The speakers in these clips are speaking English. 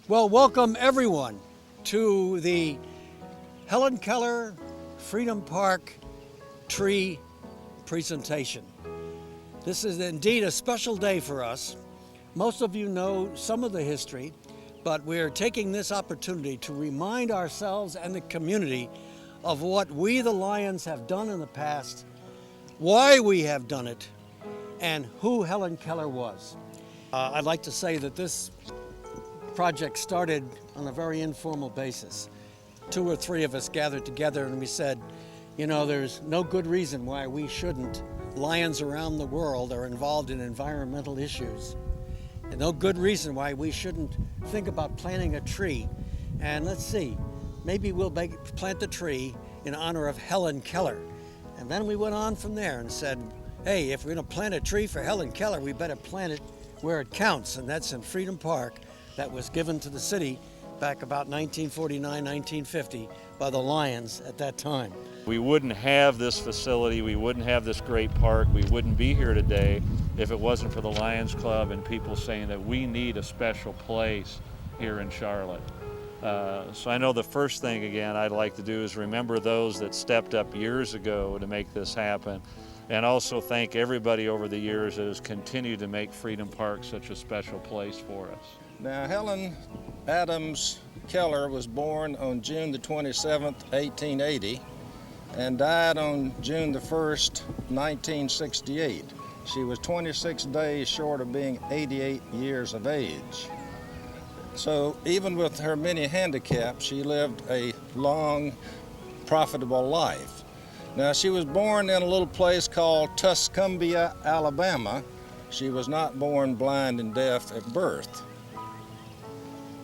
Well, welcome everyone to the Helen Keller Freedom Park tree presentation. This is indeed a special day for us. Most of you know some of the history, but we're taking this opportunity to remind ourselves and the community of what we, the Lions, have done in the past, why we have done it, and who Helen Keller was. I'd like to say that this project started on a very informal basis. 2 or 3 of us gathered together and we said, you know, there's no good reason why we shouldn't. Lions around the world are involved in environmental issues. And no good reason why we shouldn't think about planting a tree. And let's see, maybe we'll plant the tree in honor of Helen Keller. And then we went on from there and said, hey, if we're gonna plant a tree for Helen Keller, we better plant it where it counts, and that's in Freedom Park. That was given to the city back about 1949, 1950 by the Lions at that time. We wouldn't have this facility, we wouldn't have this great park, we wouldn't be here today if it wasn't for the Lions Club and people saying that we need a special place here in Charlotte. So I know the first thing, again, I'd like to do is remember those that stepped up years ago to make this happen, and also thank everybody over the years that has continued to make Freedom Park such a special place for us. Now, Helen Adams Keller was born on June the 27th, 1880, and died on June the 1st, 1968. She was 26 days short of being 88 years of age. So even with her many handicaps, she lived a long, profitable life. Now, she was born in a little place called Tuscumbia, Alabama. She was not born blind and deaf at birth.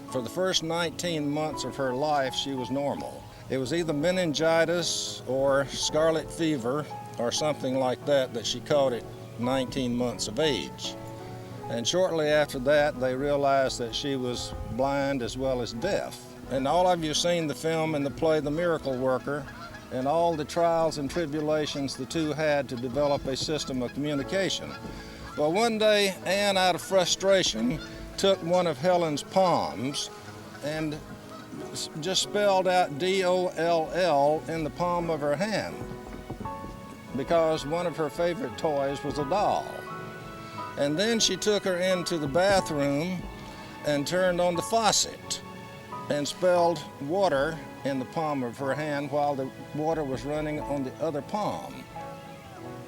For the first 19 months of her life, she was normal. It was either meningitis or scarlet fever or something like that she caught at 19 months of age. And shortly after that, they realized that she was blind as well as deaf. And all of you have seen the film and the play The Miracle Worker, and all the trials and tribulations the two had to develop a system of communication. Well, one day, Anne, out of frustration, took one of Helen's palms and just spelled out D-O-L-L in the palm of her hand because one of her favorite toys was a doll. And then she took her into the bathroom and turned on the faucet and spelled water in the palm of her hand while the water was running on the other palm.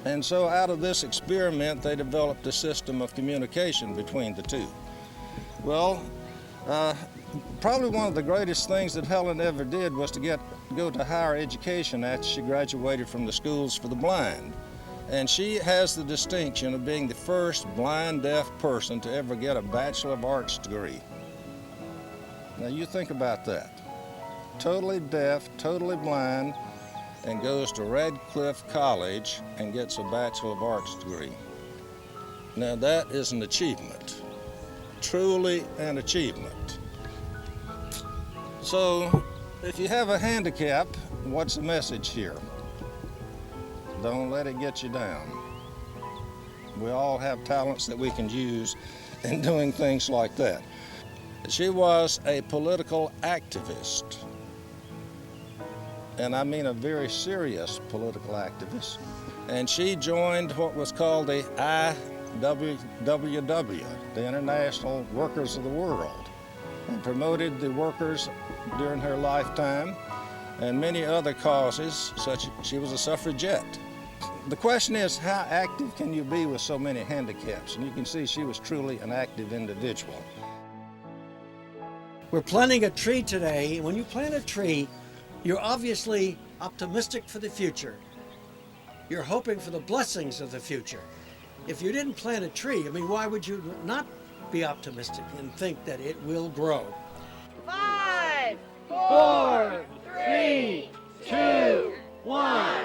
And so out of this experiment, they developed a system of communication between the two. Well, probably one of the greatest things that Helen ever did was to go to higher education after she graduated from the schools for the blind. And she has the distinction of being the first blind deaf person to ever get a Bachelor of Arts degree. Now you think about that. Totally deaf, totally blind, and goes to Radcliffe College and gets a Bachelor of Arts degree. Now that is an achievement. Truly an achievement. So, if you have a handicap, what's the message here? Don't let it get you down. We all have talents that we can use in doing things like that. She was a political activist, and I mean a very serious political activist. And she joined what was called the IWW, the International Workers of the World, and promoted the workers during her lifetime and many other causes, such as she was a suffragette. The question is, how active can you be with so many handicaps? And you can see she was truly an active individual. We're planting a tree today. When you plant a tree, you're obviously optimistic for the future. You're hoping for the blessings of the future. If you didn't plant a tree, I mean, why would you not be optimistic and think that it will grow? 5, 4, 3, 2, 1.